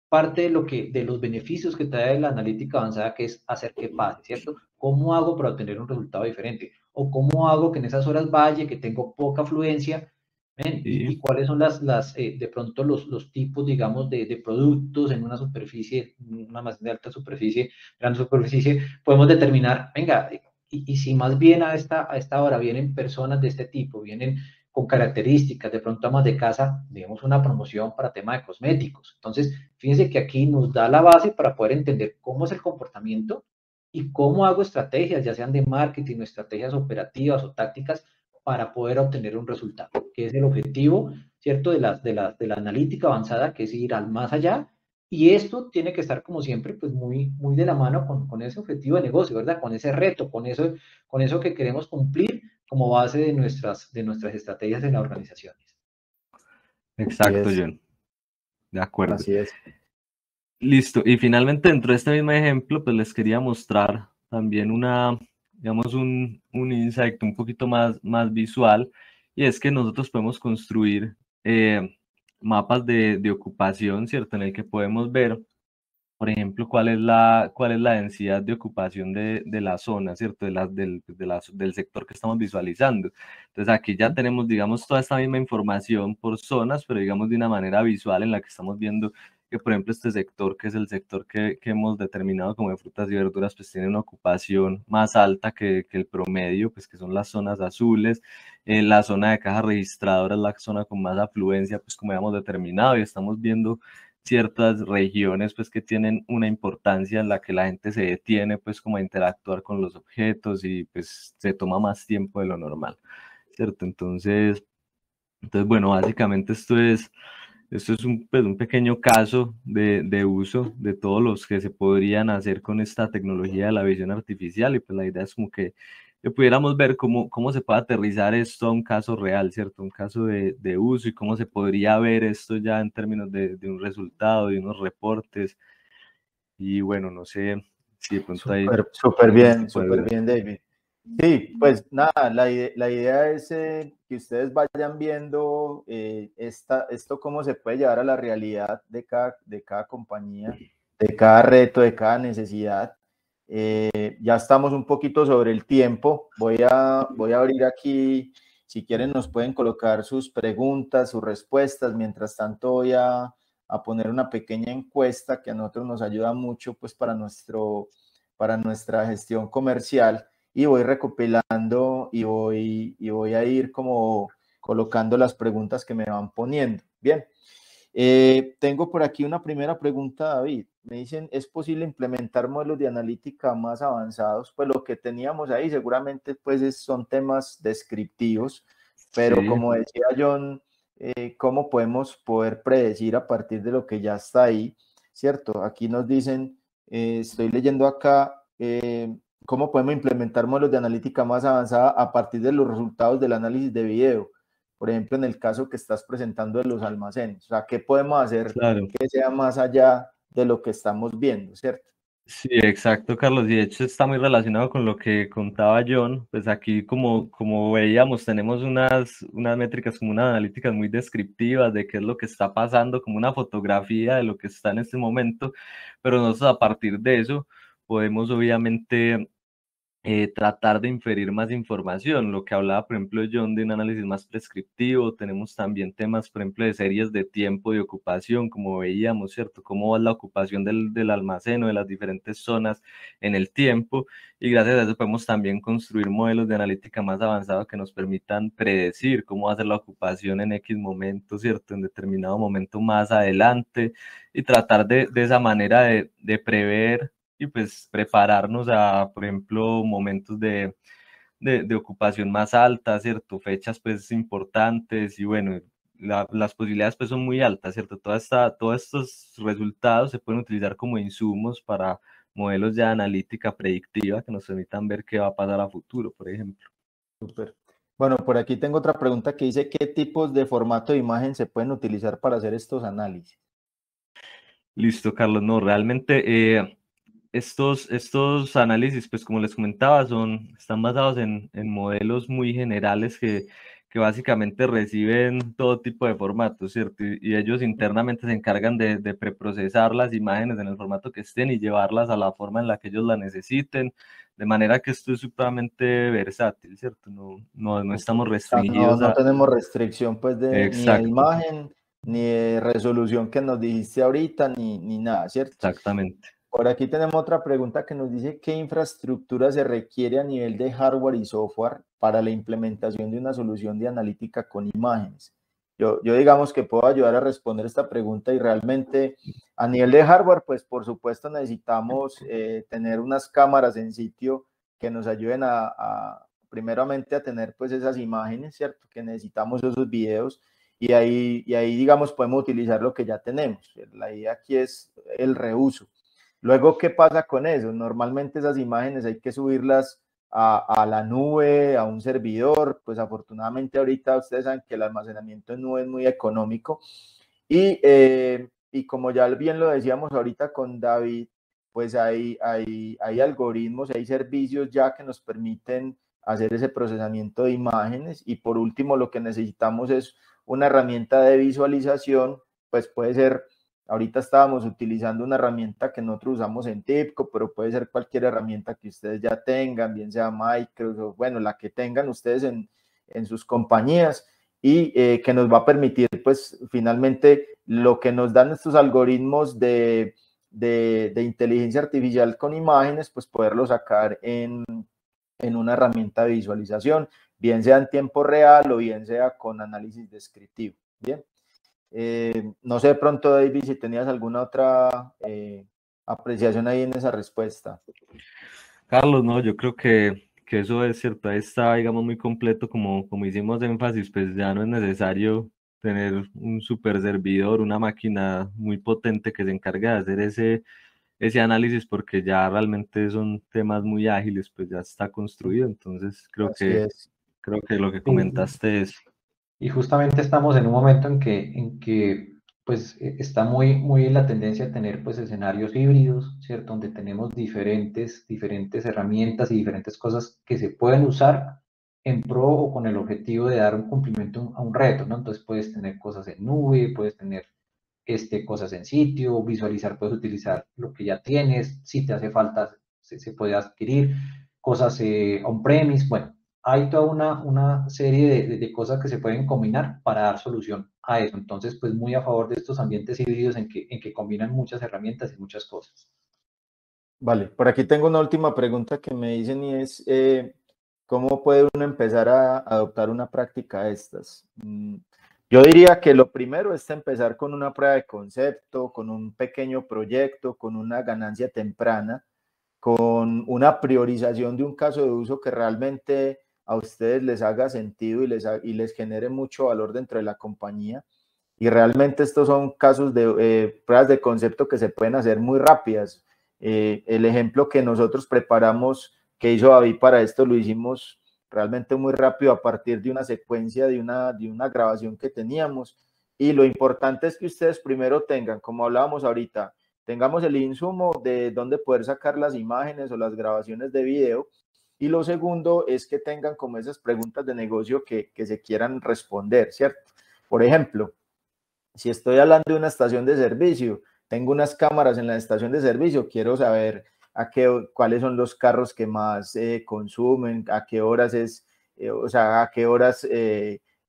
Speaker 2: parte de los beneficios que trae la analítica avanzada, que es hacer que pase, ¿cierto? ¿Cómo hago para obtener un resultado diferente? ¿O cómo hago que en esas horas valle, que tengo poca afluencia, ¿ven? Y
Speaker 3: Sí,
Speaker 2: cuáles son de pronto los tipos, digamos, de productos en una superficie, una más de alta superficie, gran superficie, podemos determinar, venga, y si más bien a esta hora vienen personas de este tipo, vienen con características, de pronto amas de casa, digamos una promoción para tema de cosméticos. Entonces, fíjense que aquí nos da la base para poder entender cómo es el comportamiento y cómo hago estrategias, ya sean de marketing o estrategias operativas o tácticas, para poder obtener un resultado, que es el objetivo, ¿cierto? De la analítica avanzada, que es ir al más allá. Y esto tiene que estar, como siempre, pues muy de la mano con ese objetivo de negocio, ¿verdad? Con ese reto, con eso que queremos cumplir como base de nuestras estrategias en las organizaciones.
Speaker 1: Así
Speaker 3: exacto,
Speaker 1: es,
Speaker 3: John. De acuerdo.
Speaker 1: así es.
Speaker 3: Listo. Y finalmente, dentro de este mismo ejemplo, pues les quería mostrar también digamos, un insight un poquito más visual, y es que nosotros podemos construir mapas de ocupación, ¿cierto? En el que podemos ver, por ejemplo, cuál es la densidad de ocupación de la zona, ¿cierto? Del sector que estamos visualizando. Entonces aquí ya tenemos, digamos, toda esta misma información por zonas, pero digamos de una manera visual en la que estamos viendo que, por ejemplo, este sector, que es el sector que hemos determinado como de frutas y verduras, pues tiene una ocupación más alta que el promedio, pues que son las zonas azules. La zona de caja registradora es la zona con más afluencia, pues como habíamos determinado, y estamos viendo ciertas regiones pues que tienen una importancia en la que la gente se detiene pues como a interactuar con los objetos y pues se toma más tiempo de lo normal, ¿cierto? Entonces bueno, básicamente esto es pues, un pequeño caso de uso de todos los que se podrían hacer con esta tecnología de la visión artificial, y pues la idea es como que pudiéramos ver cómo se puede aterrizar esto a un caso real, ¿cierto? Un caso de uso, y cómo se podría ver esto ya en términos de un resultado, de unos reportes. Y bueno, no sé si de pronto hay algo que se puede
Speaker 1: Súper
Speaker 3: ver.
Speaker 1: bien, David. Sí, pues nada, la idea es que ustedes vayan viendo esto cómo se puede llevar a la realidad de cada compañía, de cada reto, de cada necesidad. Ya estamos un poquito sobre el tiempo. Voy a abrir aquí, si quieren nos pueden colocar sus preguntas, sus respuestas. Mientras tanto voy a poner una pequeña encuesta que a nosotros nos ayuda mucho pues para nuestra gestión comercial, y voy recopilando y voy a ir como colocando las preguntas que me van poniendo. Bien, tengo por aquí una primera pregunta, David. Me dicen, ¿es posible implementar modelos de analítica más avanzados? Pues lo que teníamos ahí seguramente pues son temas descriptivos, pero
Speaker 3: Sí,
Speaker 1: como decía John, ¿cómo podemos poder predecir a partir de lo que ya está ahí? ¿Cierto? Aquí nos dicen, estoy leyendo acá, ¿cómo podemos implementar modelos de analítica más avanzada a partir de los resultados del análisis de video? Por ejemplo, en el caso que estás presentando de los almacenes. O sea, ¿qué podemos hacer
Speaker 3: claro.
Speaker 1: que sea más allá de lo que estamos viendo, ¿cierto?
Speaker 3: Sí, exacto, Carlos. Y de hecho está muy relacionado con lo que contaba John. Pues aquí, como veíamos, tenemos unas métricas, como unas analíticas muy descriptivas de qué es lo que está pasando, como una fotografía de lo que está en este momento. Pero nosotros a partir de eso podemos obviamente tratar de inferir más información, lo que hablaba, por ejemplo, John, de un análisis más prescriptivo. Tenemos también temas, por ejemplo, de series de tiempo de ocupación, como veíamos, ¿cierto? Cómo va la ocupación del almacén o de las diferentes zonas en el tiempo, y gracias a eso podemos también construir modelos de analítica más avanzados que nos permitan predecir cómo va a ser la ocupación en X momento, ¿cierto? En determinado momento más adelante, y tratar de esa manera de prever y pues prepararnos a, por ejemplo, momentos de ocupación más alta, ¿cierto? Fechas pues importantes, y bueno, las posibilidades pues son muy altas, ¿cierto? Todos estos resultados se pueden utilizar como insumos para modelos de analítica predictiva que nos permitan ver qué va a pasar a futuro, por ejemplo.
Speaker 1: Súper. Bueno, por aquí tengo otra pregunta que dice, ¿qué tipos de formato de imagen se pueden utilizar para hacer estos análisis?
Speaker 3: Listo, Carlos. No, realmente estos análisis, pues como les comentaba, están basados en modelos muy generales que básicamente reciben todo tipo de formatos, ¿cierto? Y ellos internamente se encargan de preprocesar las imágenes en el formato que estén y llevarlas a la forma en la que ellos la necesiten, de manera que esto es supremamente versátil, ¿cierto? No estamos restringidos
Speaker 1: No
Speaker 3: a...
Speaker 1: tenemos restricción pues ni de
Speaker 3: Exacto,
Speaker 1: imagen, ni de resolución que nos dijiste ahorita, ni nada, ¿cierto?
Speaker 3: exactamente.
Speaker 1: Por aquí tenemos otra pregunta que nos dice, ¿qué infraestructura se requiere a nivel de hardware y software para la implementación de una solución de analítica con imágenes? Yo digamos que puedo ayudar a responder esta pregunta, y realmente a nivel de hardware, pues por supuesto necesitamos tener unas cámaras en sitio que nos ayuden primeramente a tener pues esas imágenes, ¿cierto? Que necesitamos esos videos, y ahí digamos podemos utilizar lo que ya tenemos. La idea aquí es el reuso. Luego, ¿qué pasa con eso? Normalmente esas imágenes hay que subirlas a la nube, a un servidor. Pues afortunadamente ahorita ustedes saben que el almacenamiento en nube es muy económico, y como ya bien lo decíamos ahorita con David, pues hay algoritmos, hay servicios ya que nos permiten hacer ese procesamiento de imágenes. Y por último, lo que necesitamos es una herramienta de visualización. Pues puede ser, ahorita estábamos utilizando una herramienta que nosotros usamos en TIBCO, pero puede ser cualquier herramienta que ustedes ya tengan, bien sea Microsoft, bueno, la que tengan ustedes en sus compañías, y que nos va a permitir, pues finalmente, lo que nos dan estos algoritmos de inteligencia artificial con imágenes, pues poderlo sacar en una herramienta de visualización, bien sea en tiempo real o bien sea con análisis descriptivo. Bien. No sé de pronto, David, si tenías alguna otra apreciación ahí en esa respuesta.
Speaker 3: Carlos, no, yo creo que eso es cierto. Ahí está, digamos, muy completo, como hicimos énfasis. Pues ya no es necesario tener un super servidor, una máquina muy potente que se encargue de hacer ese análisis, porque ya realmente son temas muy ágiles, pues ya está construido. Entonces
Speaker 1: Así es.
Speaker 3: creo que lo que
Speaker 2: Sí.
Speaker 3: comentaste es...
Speaker 2: Y justamente estamos en un momento en que pues está muy la tendencia a tener pues escenarios híbridos, ¿cierto? Donde tenemos diferentes herramientas y diferentes cosas que se pueden usar en pro o con el objetivo de dar un cumplimiento a un reto, ¿no? Entonces puedes tener cosas en nube, puedes tener cosas en sitio, visualizar, puedes utilizar lo que ya tienes, si te hace falta se puede adquirir, cosas on-premise, bueno, hay toda una serie de cosas que se pueden combinar para dar solución a eso. Entonces, pues muy a favor de estos ambientes híbridos en que combinan muchas herramientas y muchas cosas.
Speaker 1: Vale, por aquí tengo una última pregunta que me dicen, y es, ¿cómo puede uno empezar a adoptar una práctica de estas? Yo diría que lo primero es empezar con una prueba de concepto, con un pequeño proyecto, con una ganancia temprana, con una priorización de un caso de uso que realmente a ustedes les haga sentido y les genere mucho valor dentro de la compañía. Y realmente estos son casos de pruebas de concepto que se pueden hacer muy rápidas. El ejemplo que nosotros preparamos, que hizo David para esto, lo hicimos realmente muy rápido a partir de una secuencia de una grabación que teníamos. Y lo importante es que ustedes primero tengan, como hablábamos ahorita, tengamos el insumo de dónde poder sacar las imágenes o las grabaciones de video. Y lo segundo es que tengan como esas preguntas de negocio que se quieran responder, ¿cierto? Por ejemplo, si estoy hablando de una estación de servicio, tengo unas cámaras en la estación de servicio, quiero saber cuáles son los carros que más consumen, a qué horas o sea, a qué horas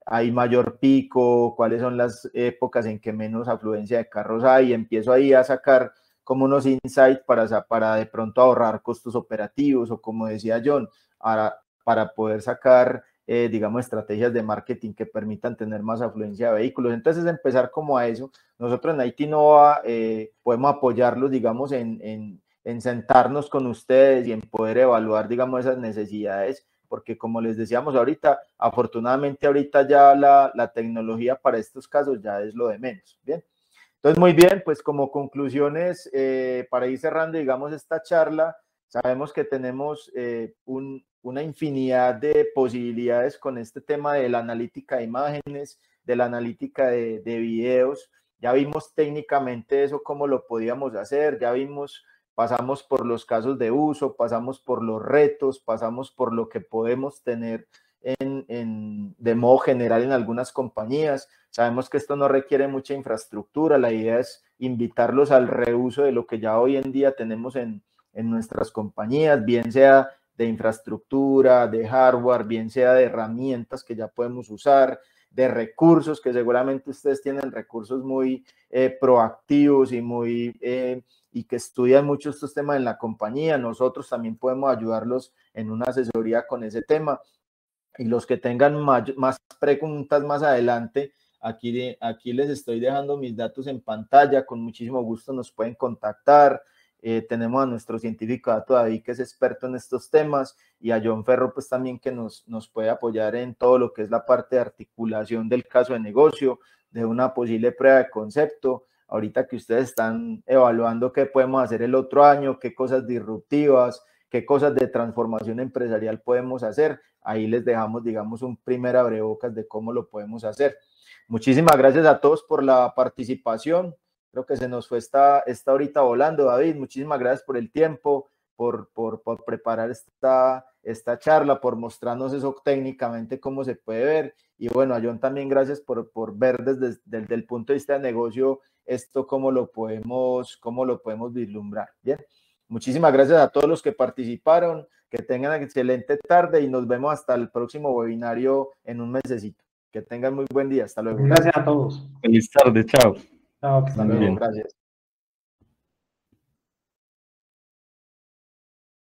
Speaker 1: hay mayor pico, cuáles son las épocas en que menos afluencia de carros hay. Empiezo ahí a sacar como unos insights para de pronto ahorrar costos operativos, o como decía John, para poder sacar, digamos, estrategias de marketing que permitan tener más afluencia de vehículos. Entonces, empezar como a eso. Nosotros en IT Innova podemos apoyarlos, digamos, en sentarnos con ustedes y en poder evaluar, digamos, esas necesidades, porque como les decíamos ahorita, afortunadamente ahorita ya la tecnología para estos casos ya es lo de menos, ¿bien? Entonces, muy bien, pues como conclusiones, para ir cerrando, digamos, esta charla, sabemos que tenemos una infinidad de posibilidades con este tema de la analítica de imágenes, de la analítica de videos. Ya vimos técnicamente eso, cómo lo podíamos hacer, ya vimos, pasamos por los casos de uso, pasamos por los retos, pasamos por lo que podemos tener de modo general en algunas compañías. Sabemos que esto no requiere mucha infraestructura, la idea es invitarlos al reuso de lo que ya hoy en día tenemos en nuestras compañías, bien sea de infraestructura, de hardware, bien sea de herramientas que ya podemos usar, de recursos, que seguramente ustedes tienen recursos muy proactivos y que estudian mucho estos temas en la compañía. Nosotros también podemos ayudarlos en una asesoría con ese tema. Y los que tengan más preguntas más adelante, aquí les estoy dejando mis datos en pantalla, con muchísimo gusto nos pueden contactar. Tenemos a nuestro científico David, que es experto en estos temas, y a John Ferro, pues también, que nos puede apoyar en todo lo que es la parte de articulación del caso de negocio, de una posible prueba de concepto. Ahorita que ustedes están evaluando qué podemos hacer el otro año, qué cosas disruptivas, qué cosas de transformación empresarial podemos hacer, ahí les dejamos, digamos, un primer abrebocas de cómo lo podemos hacer. Muchísimas gracias a todos por la participación. Creo que se nos fue esta horita volando, David. Muchísimas gracias por el tiempo, por preparar esta charla, por mostrarnos eso técnicamente cómo se puede ver. Y bueno, a John también gracias por ver desde el punto de vista de negocio esto, cómo lo podemos vislumbrar. Bien. Muchísimas gracias a todos los que participaron, que tengan una excelente tarde y nos vemos hasta el próximo webinario en un mesecito. Que tengan muy buen día, hasta luego.
Speaker 2: Gracias a todos.
Speaker 3: Feliz tarde, chao.
Speaker 2: Chao, que
Speaker 1: Hasta
Speaker 2: estén
Speaker 1: luego,
Speaker 2: bien.
Speaker 1: gracias.